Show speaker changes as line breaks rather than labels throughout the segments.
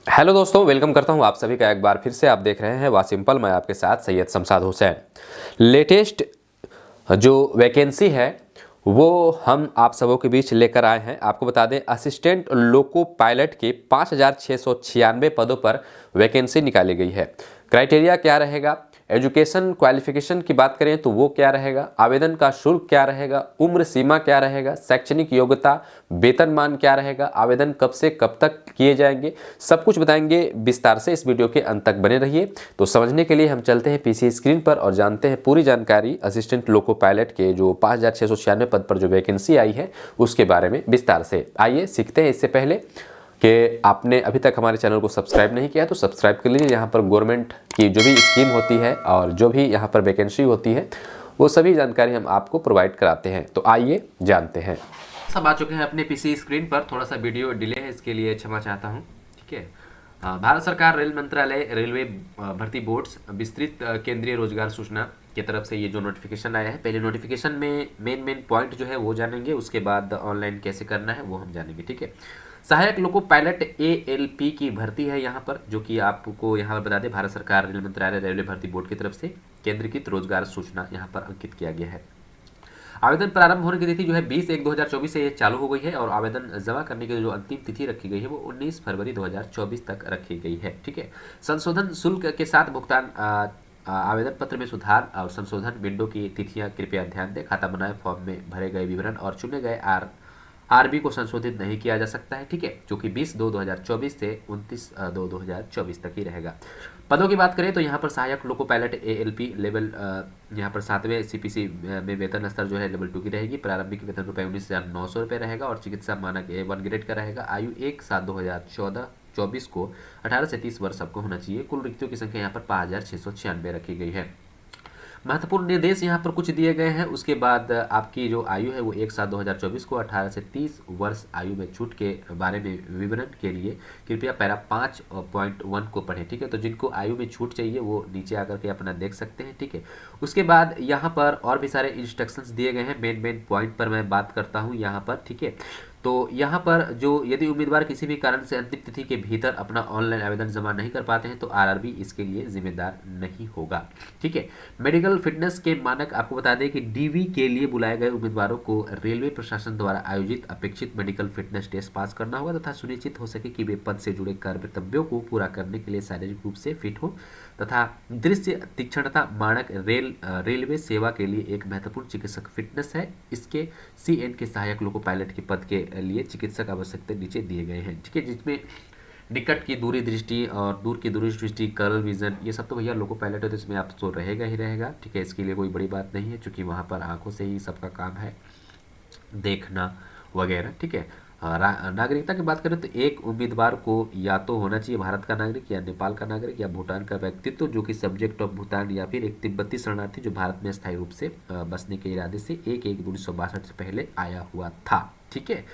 Hello दोस्तों, welcome करता हूं आप सभी का एक बार फिर से। आप देख रहे हैं वासिम्पल, मैं आपके साथ सैयद शमशाद हुसैन। लेटेस्ट जो वैकेंसी है वो हम आप सबों के बीच लेकर आए हैं। आपको बता दें, असिस्टेंट लोको पायलट के 5,696 पदों पर वैकेंसी निकाली गई है। क्राइटेरिया क्या रहेगा, एजुकेशन क्वालिफिकेशन की बात करें तो वो क्या रहेगा, आवेदन का शुल्क क्या रहेगा, उम्र सीमा क्या रहेगा, शैक्षणिक योग्यता, वेतनमान क्या रहेगा, आवेदन कब से कब तक किए जाएंगे, सब कुछ बताएंगे विस्तार से। इस वीडियो के अंत तक बने रहिए। तो समझने के लिए हम चलते हैं पीसी स्क्रीन पर और जानते हैं पूरी जानकारी असिस्टेंट लोको पायलट के जो 5,696 पद पर जो वैकेंसी आई है उसके बारे में विस्तार से। आइए सीखते हैं। इससे पहले कि आपने अभी तक हमारे चैनल को सब्सक्राइब नहीं किया तो सब्सक्राइब कर लीजिए। यहाँ पर गवर्नमेंट की जो भी स्कीम होती है और जो भी यहाँ पर वैकेंसी होती है वो सभी जानकारी हम आपको प्रोवाइड कराते हैं। तो आइए जानते हैं।
सब आ चुके हैं अपने पीसी स्क्रीन पर। थोड़ा सा वीडियो डिले है, इसके लिए क्षमा चाहता हूँ। ठीक है। भारत सरकार रेल मंत्रालय रेलवे भर्ती बोर्ड्स विस्तृत केंद्रीय रोजगार सूचना की तरफ से ये जो नोटिफिकेशन आया है, पहले नोटिफिकेशन में मेन पॉइंट जो है वो जानेंगे, उसके बाद ऑनलाइन कैसे करना है वो हम जानेंगे। ठीक है। सहायक लोको पायलट ALP की भर्ती है यहाँ पर, जो कि आपको यहाँ पर बता दें, भारत सरकार रेल मंत्रालय रेलवे भर्ती बोर्ड की तरफ से केंद्रीकृत रोजगार सूचना यहाँ पर अंकित किया गया है। आवेदन प्रारंभ होने की तिथि जो है 20/1/2024 से ये चालू हो गई है और आवेदन जमा करने की जो अंतिम तिथि रखी गई है वो 19 फरवरी 2024 तक रखी गई है। ठीक है। संशोधन शुल्क के साथ भुगतान आवेदन पत्र में सुधार और संशोधन विंडो की तिथियां कृपया ध्यान दें। खाता बनाए फॉर्म में भरे गए विवरण और चुने गए आरबी को संशोधित नहीं किया जा सकता है। ठीक है। जो कि 20/2/2024 से 29/2/2024 तक ही रहेगा। पदों की बात करें तो यहाँ पर सहायक लोको पायलट ALP लेवल यहाँ पर 7वें CPC में वेतन स्तर जो है लेवल 2 की रहेगी। प्रारंभिक वेतन ₹19,900 रहेगा और चिकित्सा मानक A1 ग्रेड का रहेगा। आयु 1/7/2024 को 18 से 30 वर्ष आपको होना चाहिए। कुल रिक्तियों की संख्या यहाँ पर 5,696 रखी गई है। महत्वपूर्ण निर्देश यहाँ पर कुछ दिए गए हैं। उसके बाद आपकी जो आयु है वो 1/7/2024 को 18 से 30 वर्ष आयु में छूट के बारे में विवरण के लिए कृपया पैरा 5.1 को पढ़ें। ठीक है। तो जिनको आयु में छूट चाहिए वो नीचे आकर के अपना देख सकते हैं। ठीक है। उसके बाद यहाँ पर और भी सारे इंस्ट्रक्शंस दिए गए हैं। मेन पॉइंट पर मैं बात करता हूँ यहाँ पर। ठीक है। तो यहाँ पर जो यदि उम्मीदवार किसी भी कारण से अंतिम तिथि के भीतर अपना ऑनलाइन आवेदन जमा नहीं कर पाते हैं तो आरआरबी इसके लिए जिम्मेदार नहीं होगा। ठीक है। मेडिकल फिटनेस के मानक आपको बता दें कि डीवी के लिए बुलाए गए उम्मीदवारों को रेलवे प्रशासन द्वारा आयोजित अपेक्षित मेडिकल फिटनेस टेस्ट पास करना होगा तथा सुनिश्चित हो सके कि वे पद से जुड़े कर्तव्यों को पूरा करने के लिए शारीरिक रूप से फिट हो तथा दृश्य तीक्ष्णता मानक रेलवे सेवा के लिए एक महत्वपूर्ण चिकित्सक फिटनेस है। इसके CN के सहायक लोको पायलट के पद के लिए चिकित्सक आवश्यकता नीचे दिए गए हैं। ठीक है। जिसमें निकट की दूरी दृष्टि और दूर की दूरी दृष्टि, कर्ल विजन, ये सब तो भैया लोको पायलट है तो इसमें आप तो रहेगा ही रहेगा। ठीक है। इसके लिए कोई बड़ी बात नहीं है क्योंकि वहाँ पर आंखों से ही सबका काम है देखना वगैरह। ठीक है। नागरिकता की बात करें तो एक उम्मीदवार को या तो होना चाहिए भारत का नागरिक या नेपाल का नागरिक या भूटान का व्यक्तित्व जो कि सब्जेक्ट ऑफ भूटान या फिर एक तिब्बती शरणार्थी जो भारत में स्थायी रूप से बसने के इरादे से 1/1/1962 से पहले आया हुआ था। ठीक है।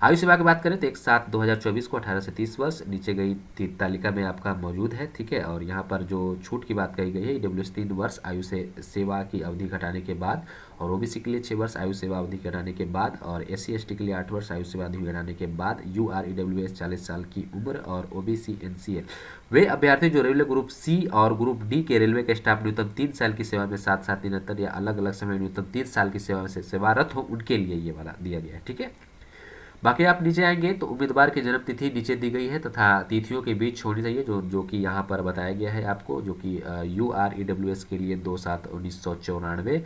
आयु सीमा की बात करें तो 1/7/2024 को 18 से 30 वर्ष नीचे गई तालिका में आपका मौजूद है। ठीक है। और यहाँ पर जो छूट की बात कही गई है EWS 3 वर्ष आयु से सेवा की अवधि घटाने के बाद और OBC के लिए 6 वर्ष आयु सेवा अवधि घटाने के बाद और SC/ST के लिए 8 वर्ष आयु सेवा अवधि घटाने के बाद UREWS 40 साल की उम्र और OBC NCL वे अभ्यर्थी जो रेलवे ग्रुप C और ग्रुप D के रेलवे के स्टाफ न्यूनतम 3 साल की सेवा में 7/7/73 या अलग अलग समय न्यूनतम 3 साल की सेवा से सेवारत हो उनके लिए ये वाला दिया गया है। ठीक है। बाकी आप नीचे आएंगे तो उम्मीदवार की जन्म तिथि नीचे दी गई है तथा तिथियों के बीच होनी चाहिए जो कि यहाँ पर बताया गया है आपको, जो कि UREWS के लिए 2/7/1994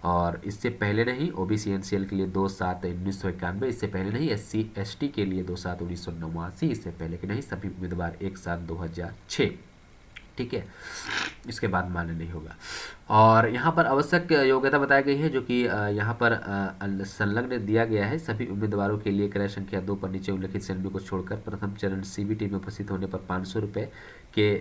और इससे पहले नहीं, OBC NCL के लिए 2/7/1991 इससे पहले नहीं, SC/ST के लिए 2/7/1989 इससे पहले के नहीं, सभी उम्मीदवार 1/7/2006। ठीक है। इसके बाद मान्य नहीं होगा। और यहाँ पर आवश्यक योग्यता बताई गई है जो कि यहाँ पर संलग्न दिया गया है। सभी उम्मीदवारों के लिए क्रय संख्या 2 पर नीचे उल्लिखित श्रेणियों को छोड़कर प्रथम चरण CBT में उपस्थित होने पर 500 रुपये के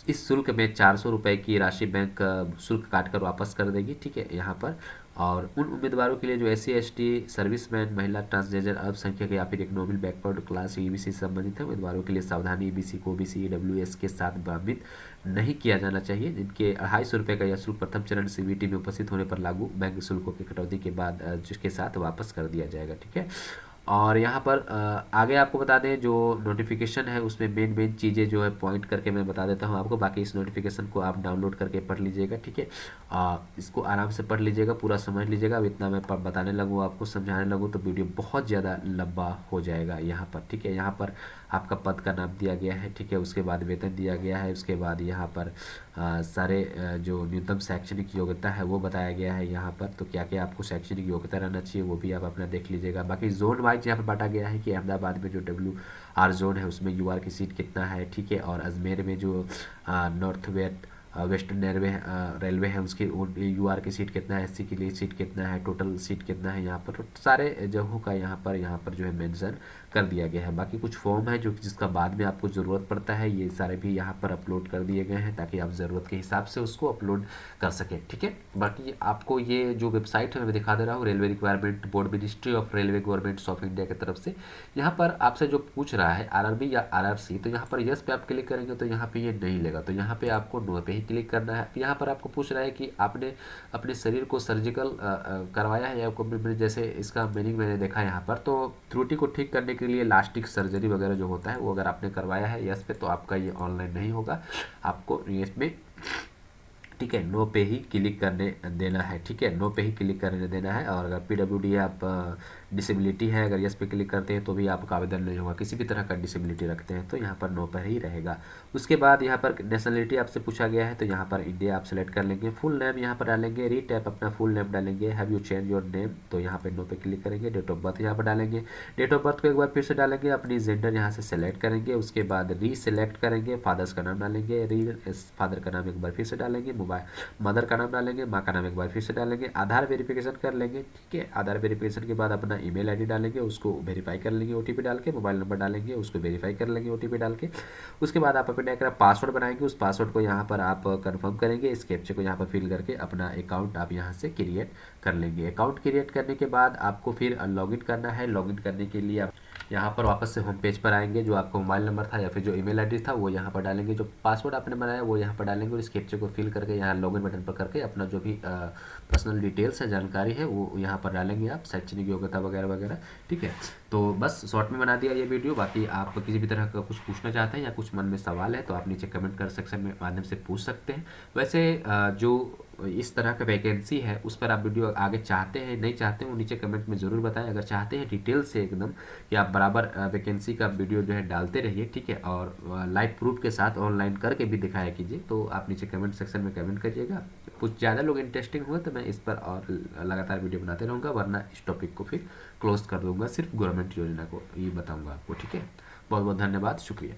इस शुल्क में 400 रुपये की राशि बैंक शुल्क काटकर वापस कर देगी। ठीक है। यहाँ पर और उन उम्मीदवारों के लिए जो SC/ST सर्विसमैन, महिला, ट्रांसजेंडर, अल्पसंख्यक या फिर एक नोबल बैकवर्ड क्लास EBC से संबंधित है उम्मीदवारों के लिए सावधानी EBC को OBC EWS के साथ भ्रमित नहीं किया जाना चाहिए। जिनके 250 रुपये का यह शुल्क प्रथम चरण CBT में उपस्थित होने पर लागू बैंक शुल्कों की कटौती के बाद जिसके साथ वापस कर दिया जाएगा। ठीक है। और यहाँ पर आगे आपको बता दें जो नोटिफिकेशन है उसमें मेन चीज़ें जो है पॉइंट करके मैं बता देता हूँ आपको। बाकी इस नोटिफिकेशन को आप डाउनलोड करके पढ़ लीजिएगा, ठीक है। इसको आराम से पढ़ लीजिएगा, पूरा समझ लीजिएगा। अब इतना मैं बताने लगूँ, आपको समझाने लगूँ तो वीडियो बहुत ज़्यादा लंबा हो जाएगा यहाँ पर, ठीक है। यहाँ पर आपका पद का नाम दिया गया है, ठीक है। उसके बाद वेतन दिया गया है, उसके बाद यहाँ पर सारे जो न्यूनतम शैक्षणिक योग्यता है वो बताया गया है यहाँ पर। तो क्या क्या आपको शैक्षणिक योग्यता रहना चाहिए वो भी आप अपना देख लीजिएगा। बाकी जोन वाइज यहाँ पर बांटा गया है कि अहमदाबाद में जो WR जोन है उसमें UR की सीट कितना है, ठीक है। और अजमेर में जो नॉर्थ वेस्टर्न रेलवे है उसकी UR की सीट कितना है, SC के लिए सीट कितना है, टोटल सीट कितना है, यहाँ पर सारे जगहों का यहाँ पर जो है मेंशन कर दिया गया है। बाकी कुछ फॉर्म है जो जिसका बाद में आपको ज़रूरत पड़ता है, ये सारे भी यहाँ पर अपलोड कर दिए गए हैं ताकि आप ज़रूरत के हिसाब से उसको अपलोड कर सकें, ठीक है। बाकी आपको ये जो वेबसाइट है मैं दिखा दे रहा हूँ, railway requirement board, ministry of railway, government of India की तरफ से। यहाँ पर आपसे जो पूछ रहा है RRB या RRC, तो यहाँ पर यस पे आप क्लिक करेंगे तो यहाँ पे ये नहीं लेगा, तो यहाँ पे आपको नो पे ही क्लिक करना है। यहाँ पर आपको पूछ रहा है कि आपने अपने शरीर को सर्जिकल करवाया है या जैसे इसका मीनिंग मैंने देखा यहाँ पर, तो त्रुटि को ठीक करने के लिए लास्टिक सर्जरी वगैरह जो होता है वो अगर आपने करवाया है यस पे, तो आपका ये ऑनलाइन नहीं होगा, आपको इसमें, ठीक है, नो पे ही क्लिक करने देना है, ठीक है। नो पे ही क्लिक करने देना है। और अगर PWD आप डिसेबिलिटी है, अगर यस पे क्लिक करते हैं तो भी आपका आवेदन नहीं होगा। किसी भी तरह का डिसेबिलिटी रखते हैं तो यहाँ पर नो पर ही रहेगा। उसके बाद यहाँ पर नेशनलिटी आपसे पूछा गया है, तो यहाँ पर इंडिया आप सेलेक्ट कर लेंगे। फुल नेम यहाँ पर डालेंगे, रीटैप अपना फुल नेम डालेंगे। Have you change your name, तो यहाँ पर नो पे क्लिक करेंगे। डेट ऑफ बर्थ यहाँ पर डालेंगे, डेट ऑफ बर्थ को एक बार फिर से डालेंगे। अपनी जेंडर यहाँ से सेलेक्ट करेंगे, उसके बाद रीसेलेक्ट करेंगे। फादर्स का नाम डालेंगे, फादर का नाम एक बार फिर से डालेंगे। मोबाइल मदर का नाम डालेंगे, माँ का नाम एक बार फिर से डालेंगे। आधार वेरिफिकेशन कर लेंगे, ठीक है। आधार वेरिफिकेशन के बाद अपना ईमेल आईडी डालेंगे, उसको वेरीफाई कर लेंगे OTP डाल के। मोबाइल नंबर डालेंगे, उसको वेरीफाई कर लेंगे OTP डाल के। उसके बाद आप अपने एक पासवर्ड बनाएंगे, उस पासवर्ड को यहाँ पर आप कंफर्म करेंगे। इस कैप्चा को यहाँ पर फिल करके अपना अकाउंट आप यहाँ से क्रिएट कर लेंगे। अकाउंट क्रिएट करने के बाद आपको फिर लॉगिन करना है। लॉगिन करने के लिए आप यहाँ पर वापस से होम पेज पर आएंगे। जो आपका मोबाइल नंबर था या फिर जो ईमेल आईडी था वो यहाँ पर डालेंगे, जो पासवर्ड आपने बनाया वो यहाँ पर डालेंगे और इस कैप्चा को फिल करके यहाँ लॉगिन बटन पर करके अपना जो भी पर्सनल डिटेल्स है, जानकारी है, वो यहाँ पर डालेंगे आप, शैक्षणिक योग्यता वगैरह वगैरह, ठीक है। तो बस शॉर्ट में बना दिया ये वीडियो। बाकी आप किसी भी तरह का कुछ पूछना चाहते हैं या कुछ मन में सवाल है तो आप नीचे कमेंट कर सेक्शन में माध्यम से पूछ सकते हैं। वैसे जो इस तरह का वैकेंसी है उस पर आप वीडियो आगे चाहते हैं नहीं चाहते हैं वो नीचे कमेंट में ज़रूर बताएं। अगर चाहते हैं डिटेल से एकदम कि आप बराबर वैकेंसी का वीडियो जो है डालते रहिए, ठीक है, और लाइव प्रूफ के साथ ऑनलाइन करके भी दिखाया कीजिए, तो आप नीचे कमेंट सेक्शन में कमेंट करिएगा। कुछ ज़्यादा लोग इंटरेस्टिंग हुए तो मैं इस पर और लगातार वीडियो बनाते रहूँगा, वरना इस टॉपिक को फिर क्लोज कर दूँगा, सिर्फ गवर्नमेंट योजना को ये बताऊँगा आपको, ठीक है। बहुत बहुत धन्यवाद, शुक्रिया।